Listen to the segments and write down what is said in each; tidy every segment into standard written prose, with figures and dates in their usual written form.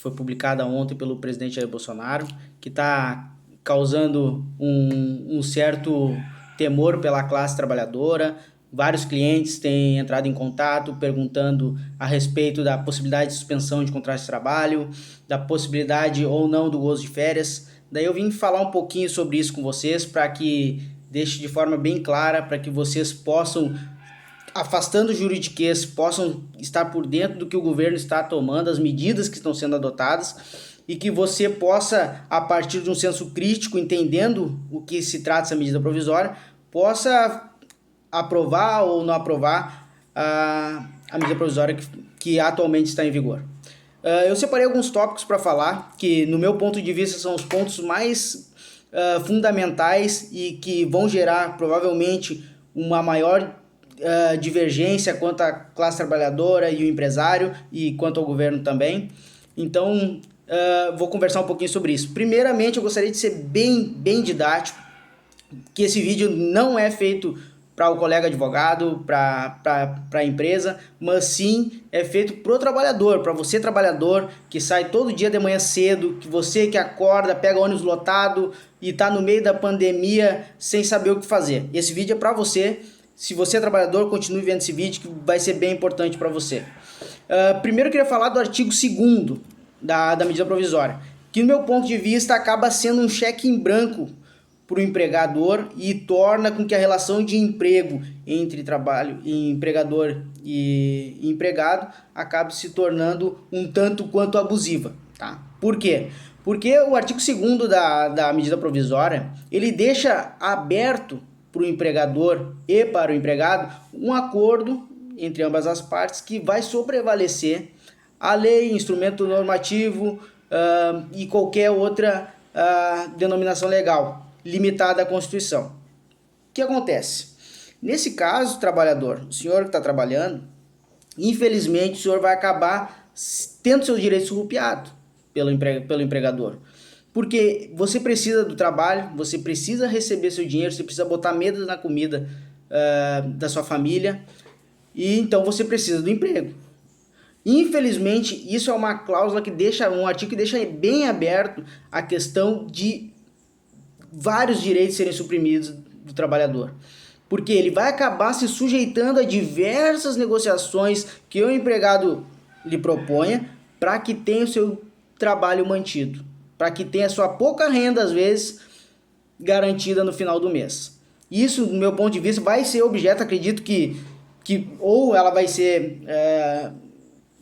foi publicada ontem pelo presidente Jair Bolsonaro, que está causando um certo temor pela classe trabalhadora. Vários clientes têm entrado em contato perguntando a respeito da possibilidade de suspensão de contrato de trabalho, da possibilidade ou não do gozo de férias. Daí eu vim falar um pouquinho sobre isso com vocês para que deixe de forma bem clara, para que vocês possam, afastando o juridiquês, possam estar por dentro do que o governo está tomando, as medidas que estão sendo adotadas, e que você possa, a partir de um senso crítico, entendendo o que se trata essa medida provisória, possa aprovar ou não aprovar a medida provisória que atualmente está em vigor. Eu separei alguns tópicos para falar, que no meu ponto de vista são os pontos mais fundamentais e que vão gerar provavelmente uma maior divergência quanto à classe trabalhadora e o empresário e quanto ao governo também. Então, vou conversar um pouquinho sobre isso. Primeiramente, eu gostaria de ser bem didático, que esse vídeo não é feito para o colega advogado, para a empresa, mas sim é feito para o trabalhador, para você trabalhador que sai todo dia de manhã cedo, que você que acorda, pega ônibus lotado e está no meio da pandemia sem saber o que fazer. Esse vídeo é para você. Se você é trabalhador, continue vendo esse vídeo que vai ser bem importante para você. Primeiro eu queria falar do artigo 2º da medida provisória, que no meu ponto de vista acaba sendo um cheque em branco para o empregador e torna com que a relação de emprego entre empregador e empregado acabe se tornando um tanto quanto abusiva. Tá? Por quê? Porque o artigo 2º da medida provisória, ele deixa aberto para o empregador e para o empregado um acordo entre ambas as partes que vai sobrevalecer a lei, instrumento normativo e qualquer outra denominação legal limitada à Constituição. O que acontece? Nesse caso, trabalhador, o senhor que está trabalhando, infelizmente o senhor vai acabar tendo seus direitos surrupiados pelo empregador. Porque você precisa do trabalho, você precisa receber seu dinheiro, você precisa botar medo na comida da sua família, e então você precisa do emprego. Infelizmente, isso é uma cláusula que deixa, um artigo que deixa bem aberto a questão de vários direitos serem suprimidos do trabalhador. Porque ele vai acabar se sujeitando a diversas negociações que o empregado lhe proponha para que tenha o seu trabalho mantido, para que tenha sua pouca renda, às vezes, garantida no final do mês. Isso, do meu ponto de vista, vai ser objeto, acredito que ou ela vai ser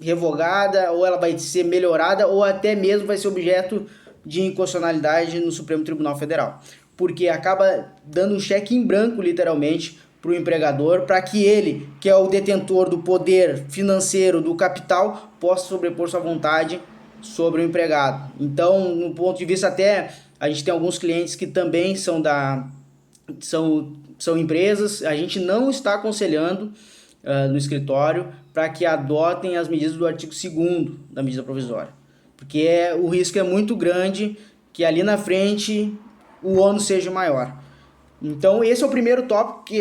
revogada, ou ela vai ser melhorada, ou até mesmo vai ser objeto de inconstitucionalidade no Supremo Tribunal Federal. Porque acaba dando um cheque em branco, literalmente, para o empregador, para que ele, que é o detentor do poder financeiro, do capital, possa sobrepor sua vontade sobre o empregado. Então, no ponto de vista até, a gente tem alguns clientes que também são empresas, a gente não está aconselhando no escritório para que adotem as medidas do artigo 2º da medida provisória, porque o risco é muito grande que ali na frente o ônus seja maior. Então esse é o primeiro tópico, que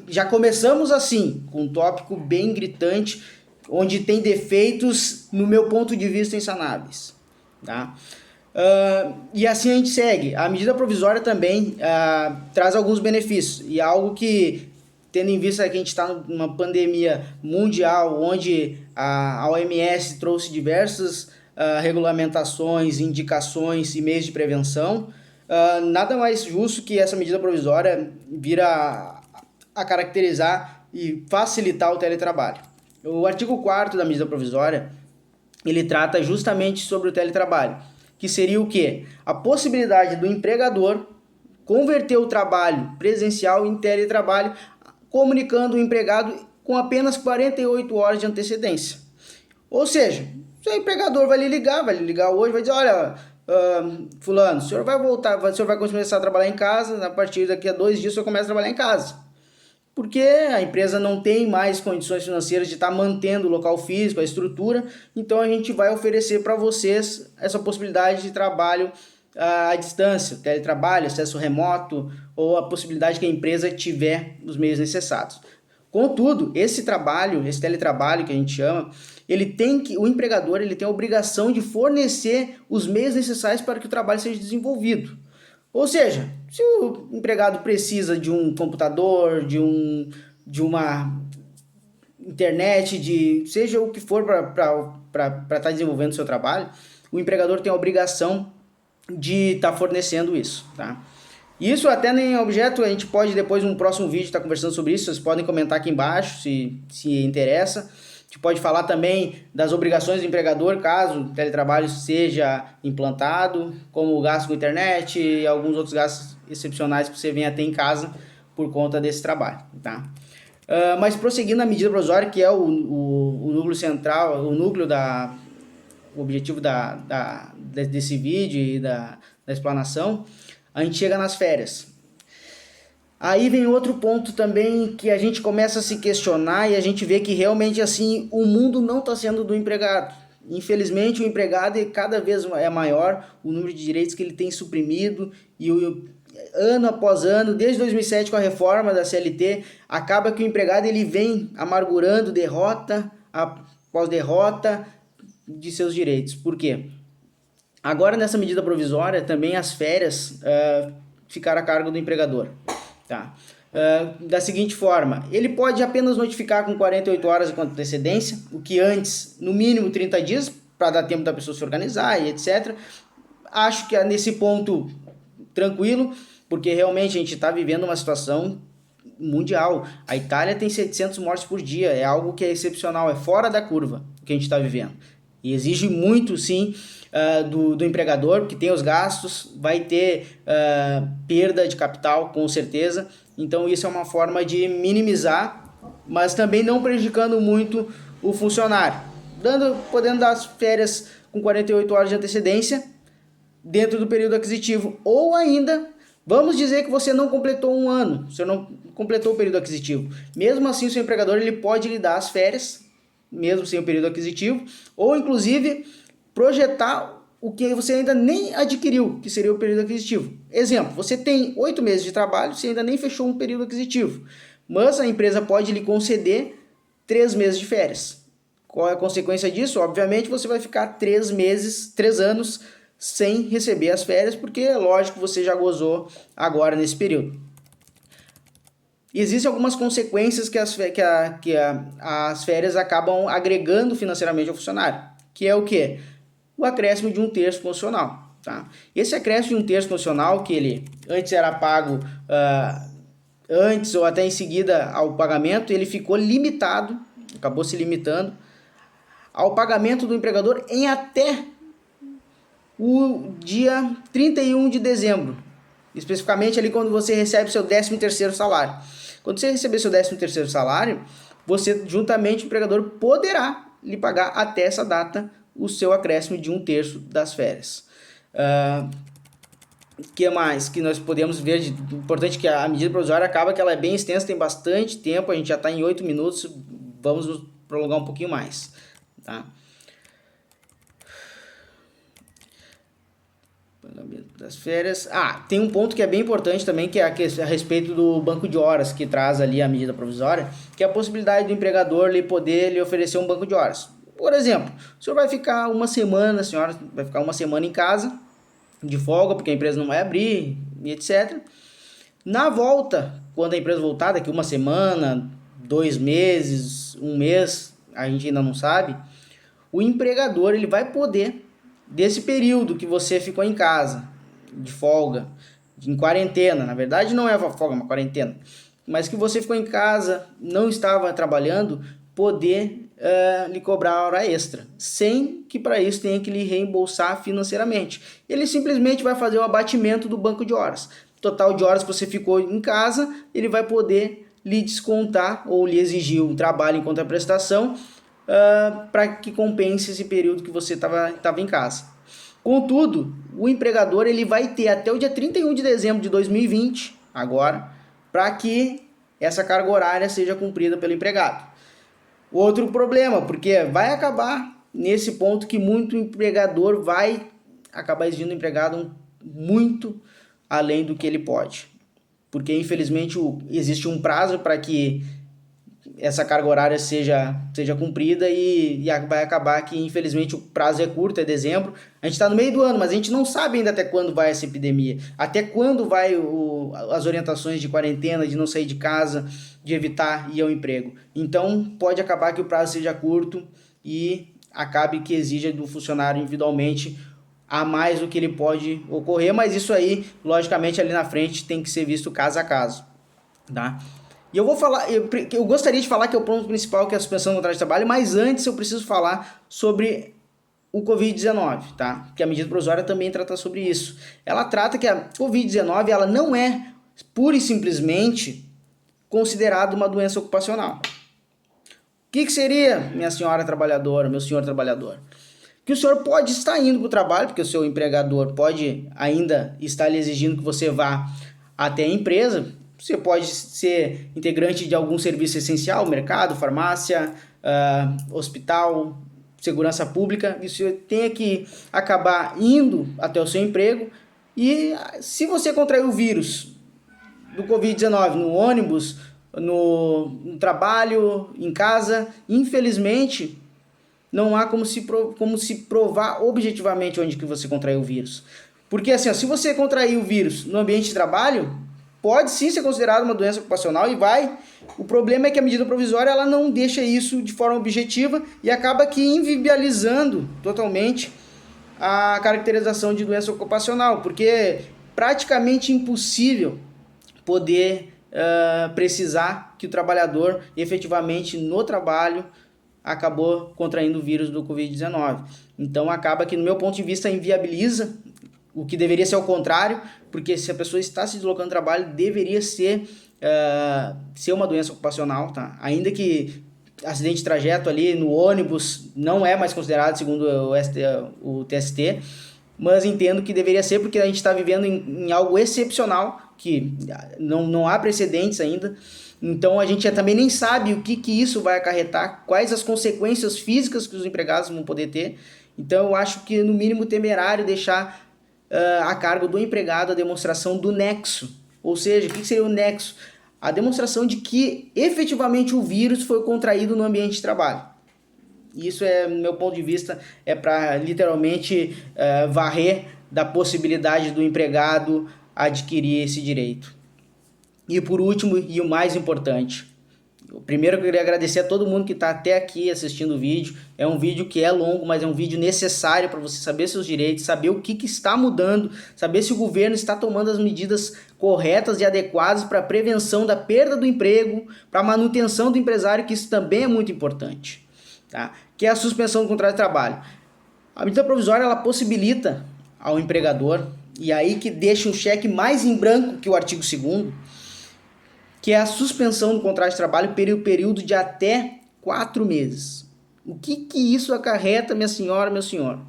já começamos assim, com um tópico bem gritante, onde tem defeitos, no meu ponto de vista, insanáveis. Tá? E assim a gente segue. A medida provisória também traz alguns benefícios, e algo que, tendo em vista que a gente está numa pandemia mundial, onde a OMS trouxe diversas regulamentações, indicações e meios de prevenção, nada mais justo que essa medida provisória vir a caracterizar e facilitar o teletrabalho. O artigo 4º da medida provisória, ele trata justamente sobre o teletrabalho, que seria o quê? A possibilidade do empregador converter o trabalho presencial em teletrabalho, comunicando o empregado com apenas 48 horas de antecedência. Ou seja, o seu empregador vai lhe ligar hoje, vai dizer, olha, fulano, o senhor vai voltar, o senhor vai começar a trabalhar em casa, a partir daqui a 2 dias o senhor começa a trabalhar em casa. Porque a empresa não tem mais condições financeiras de estar mantendo o local físico, a estrutura, então a gente vai oferecer para vocês essa possibilidade de trabalho à distância, teletrabalho, acesso remoto, ou a possibilidade que a empresa tiver os meios necessários. Contudo, esse teletrabalho que a gente chama, o empregador ele tem a obrigação de fornecer os meios necessários para que o trabalho seja desenvolvido. Ou seja, se o empregado precisa de um computador, de uma internet, seja o que for para estar desenvolvendo o seu trabalho, o empregador tem a obrigação de estar fornecendo isso, tá? Isso até nem objeto, a gente pode depois num próximo vídeo estar conversando sobre isso, vocês podem comentar aqui embaixo se interessa. A gente pode falar também das obrigações do empregador caso o teletrabalho seja implantado, como o gasto com internet e alguns outros gastos excepcionais que você venha a ter em casa por conta desse trabalho, tá? Mas prosseguindo a medida provisória, que é o núcleo central, o objetivo desse vídeo e da explanação, a gente chega nas férias. Aí vem outro ponto também que a gente começa a se questionar e a gente vê que realmente assim o mundo não está sendo do empregado. Infelizmente o empregado cada vez é maior o número de direitos que ele tem suprimido e ano após ano, desde 2007 com a reforma da CLT, acaba que o empregado ele vem amargurando derrota após derrota de seus direitos. Por quê? Agora nessa medida provisória também as férias ficaram a cargo do empregador. Tá? Da seguinte forma, ele pode apenas notificar com 48 horas de antecedência, o que antes, no mínimo 30 dias, para dar tempo da pessoa se organizar e etc. Acho que nesse ponto tranquilo, porque realmente a gente está vivendo uma situação mundial. A Itália tem 700 mortes por dia, é algo que é excepcional, é fora da curva que a gente está vivendo. E exige muito, sim, do empregador, que tem os gastos, vai ter perda de capital, com certeza. Então isso é uma forma de minimizar, mas também não prejudicando muito o funcionário. Podendo dar as férias com 48 horas de antecedência, dentro do período aquisitivo. Ou ainda, vamos dizer que você não completou um ano, você não completou o período aquisitivo. Mesmo assim, o seu empregador ele pode lhe dar as férias, mesmo sem o período aquisitivo, ou inclusive projetar o que você ainda nem adquiriu, que seria o período aquisitivo. Exemplo, você tem 8 meses de trabalho, você ainda nem fechou um período aquisitivo, mas a empresa pode lhe conceder 3 meses de férias. Qual é a consequência disso? Obviamente você vai ficar 3 anos sem receber as férias, porque é lógico que você já gozou agora nesse período. Existem algumas consequências que as férias acabam agregando financeiramente ao funcionário, que é o quê? O acréscimo de 1/3 condicional. Tá? Esse acréscimo de 1/3 condicional, que ele antes era pago antes ou até em seguida ao pagamento, ele ficou limitado, acabou se limitando ao pagamento do empregador em até o dia 31 de dezembro, especificamente ali quando você recebe seu 13º salário. Quando você receber seu 13º salário, você juntamente o empregador poderá lhe pagar até essa data o seu acréscimo de 1/3 das férias. Que mais que nós podemos ver? Importante que a medida provisória acaba que ela é bem extensa, tem bastante tempo, a gente já está em 8 minutos, vamos nos prolongar um pouquinho mais. Tá? Das férias. Tem um ponto que é bem importante também, que é a respeito do banco de horas que traz ali a medida provisória, que é a possibilidade do empregador poder lhe oferecer um banco de horas. Por exemplo, o senhor vai ficar uma semana, a senhora vai ficar uma semana em casa, de folga, porque a empresa não vai abrir, e etc. Na volta, quando a empresa voltar, daqui uma semana, 2 meses, 1 mês, a gente ainda não sabe, o empregador ele vai poder, desse período que você ficou em casa, de folga, em quarentena, na verdade não é folga, é uma quarentena, mas que você ficou em casa, não estava trabalhando, poder lhe cobrar hora extra, sem que para isso tenha que lhe reembolsar financeiramente. Ele simplesmente vai fazer o abatimento do banco de horas. Total de horas que você ficou em casa, ele vai poder lhe descontar ou lhe exigir um trabalho em contraprestação para que compense esse período que você estava em casa. Contudo, o empregador ele vai ter até o dia 31 de dezembro de 2020, agora, para que essa carga horária seja cumprida pelo empregado. Outro problema, porque vai acabar nesse ponto que muito empregador vai acabar exigindo do empregado muito além do que ele pode. Porque, infelizmente, existe um prazo para que essa carga horária seja cumprida e vai acabar que, infelizmente, o prazo é curto, é dezembro. A gente está no meio do ano, mas a gente não sabe ainda até quando vai essa epidemia, até quando vai as orientações de quarentena, de não sair de casa, de evitar ir ao emprego. Então, pode acabar que o prazo seja curto e acabe que exija do funcionário individualmente a mais do que ele pode ocorrer, mas isso aí, logicamente, ali na frente tem que ser visto caso a caso, tá? E eu vou falar, eu gostaria de falar que é o ponto principal, que é a suspensão do contrato de trabalho, mas antes eu preciso falar sobre o Covid-19, tá? Que a medida provisória também trata sobre isso. Ela trata que a Covid-19, ela não é pura e simplesmente considerada uma doença ocupacional. O que seria, minha senhora trabalhadora, meu senhor trabalhador? Que o senhor pode estar indo para o trabalho, porque o seu empregador pode ainda estar lhe exigindo que você vá até a empresa. Você pode ser integrante de algum serviço essencial, mercado, farmácia, hospital, segurança pública, e você tem que acabar indo até o seu emprego. E se você contrair o vírus do Covid-19 no ônibus, no trabalho, em casa, infelizmente, não há como se provar objetivamente onde que você contraiu o vírus. Porque assim, se você contrair o vírus no ambiente de trabalho, pode sim ser considerado uma doença ocupacional e vai. O problema é que a medida provisória ela não deixa isso de forma objetiva e acaba que inviabilizando totalmente a caracterização de doença ocupacional, porque é praticamente impossível poder precisar que o trabalhador efetivamente no trabalho acabou contraindo o vírus do Covid-19. Então acaba que, no meu ponto de vista, inviabiliza, o que deveria ser o contrário, porque se a pessoa está se deslocando do trabalho, deveria ser uma doença ocupacional, tá? Ainda que acidente de trajeto ali no ônibus não é mais considerado, segundo o TST, mas entendo que deveria ser, porque a gente está vivendo em algo excepcional, que não há precedentes ainda. Então a gente também nem sabe o que isso vai acarretar, quais as consequências físicas que os empregados vão poder ter. Então eu acho que no mínimo temerário deixar a cargo do empregado a demonstração do nexo. Ou seja, o que seria o nexo? A demonstração de que efetivamente o vírus foi contraído no ambiente de trabalho. Isso, no meu ponto de vista, é para literalmente varrer da possibilidade do empregado adquirir esse direito. E por último, e o mais importante, primeiro eu queria agradecer a todo mundo que está até aqui assistindo o vídeo. É um vídeo que é longo, mas é um vídeo necessário para você saber seus direitos, saber o que está mudando, saber se o governo está tomando as medidas corretas e adequadas para a prevenção da perda do emprego, para a manutenção do empresário, que isso também é muito importante, tá? Que é a suspensão do contrato de trabalho. A medida provisória ela possibilita ao empregador, e aí que deixa um cheque mais em branco que o artigo 2º, que é a suspensão do contrato de trabalho pelo período de até 4 meses. O que isso acarreta, minha senhora, meu senhor?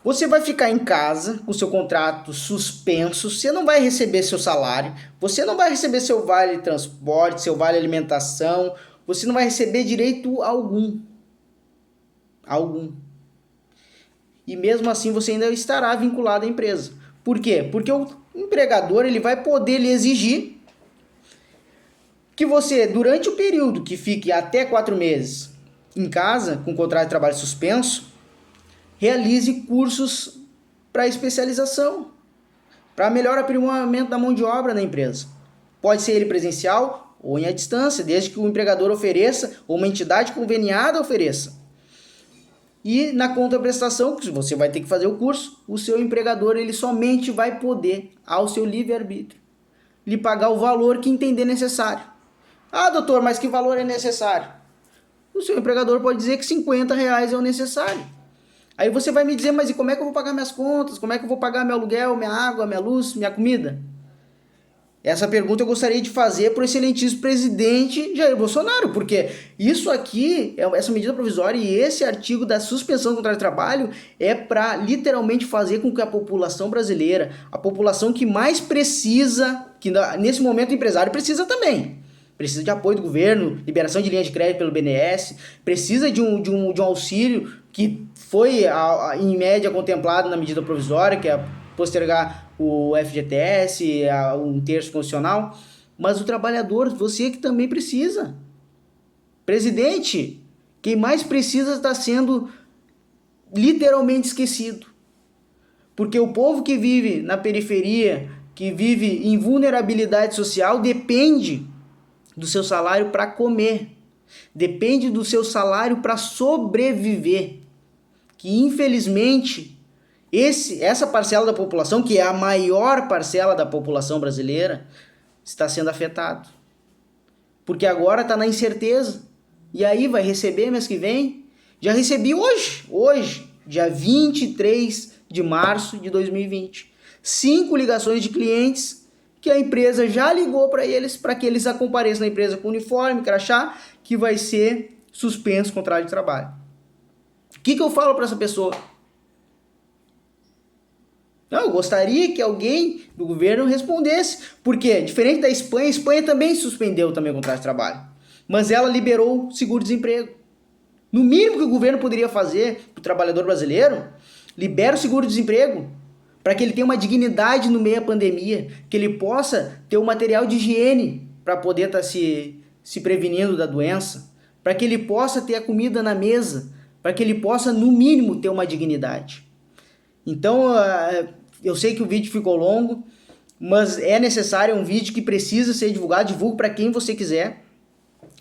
Você vai ficar em casa com seu contrato suspenso, você não vai receber seu salário, você não vai receber seu vale transporte, seu vale alimentação, você não vai receber direito algum. E mesmo assim você ainda estará vinculado à empresa. Por quê? Porque o empregador ele vai poder lhe exigir que você, durante o período que fique até 4 meses em casa, com contrato de trabalho suspenso, realize cursos para especialização, para melhor aprimoramento da mão de obra na empresa. Pode ser ele presencial ou à distância, desde que o empregador ofereça, ou uma entidade conveniada ofereça. E na contraprestação, que você vai ter que fazer o curso, o seu empregador ele somente vai poder, ao seu livre-arbítrio, lhe pagar o valor que entender necessário. Ah, doutor, mas que valor é necessário? O seu empregador pode dizer que R$50 é o necessário. Aí você vai me dizer, mas e como é que eu vou pagar minhas contas? Como é que eu vou pagar meu aluguel, minha água, minha luz, minha comida? Essa pergunta eu gostaria de fazer para o excelentíssimo presidente Jair Bolsonaro, porque isso aqui, essa medida provisória e esse artigo da suspensão do contrato de trabalho é para literalmente fazer com que a população brasileira, a população que mais precisa, que nesse momento o empresário precisa também, precisa de apoio do governo, liberação de linha de crédito pelo BNDES, precisa de um auxílio que foi em média contemplado na medida provisória, que é postergar o FGTS, um terço constitucional, mas o trabalhador, você que também precisa. Presidente, quem mais precisa está sendo literalmente esquecido. Porque o povo que vive na periferia, que vive em vulnerabilidade social, depende do seu salário para comer. Depende do seu salário para sobreviver. Que infelizmente essa parcela da população, que é a maior parcela da população brasileira, está sendo afetado. Porque agora está na incerteza. E aí vai receber mês que vem? Já recebi hoje, dia 23 de março de 2020. 5 ligações de clientes que a empresa já ligou para eles, para que eles compareçam na empresa com uniforme, crachá, que vai ser suspenso o contrato de trabalho. O que eu falo para essa pessoa? Não, eu gostaria que alguém do governo respondesse. Porque, diferente da Espanha, a Espanha também suspendeu também o contrato de trabalho. Mas ela liberou o seguro-desemprego. No mínimo que o governo poderia fazer para o trabalhador brasileiro, libera o seguro-desemprego, para que ele tenha uma dignidade no meio da pandemia, que ele possa ter um material de higiene para poder estar se prevenindo da doença, para que ele possa ter a comida na mesa, para que ele possa, no mínimo, ter uma dignidade. Então, eu sei que o vídeo ficou longo, mas é necessário, é um vídeo que precisa ser divulgado. Divulgue para quem você quiser,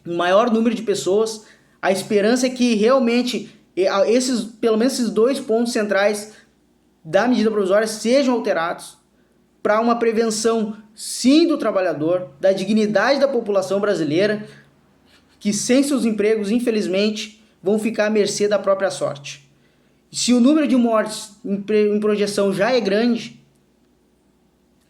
o maior número de pessoas. A esperança é que realmente pelo menos esses 2 pontos centrais da medida provisória sejam alterados para uma prevenção, sim, do trabalhador, da dignidade da população brasileira, que sem seus empregos, infelizmente, vão ficar à mercê da própria sorte. Se o número de mortes em projeção já é grande,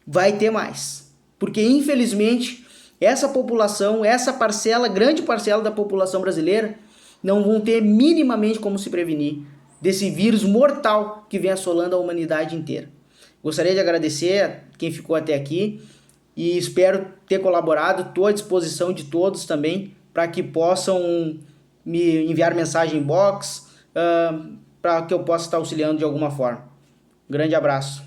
vai ter mais. Porque, infelizmente, essa população, essa parcela, grande parcela da população brasileira, não vão ter minimamente como se prevenir desse vírus mortal que vem assolando a humanidade inteira. Gostaria de agradecer a quem ficou até aqui e espero ter colaborado. Estou à disposição de todos também para que possam me enviar mensagem em box, para que eu possa estar auxiliando de alguma forma. Grande abraço.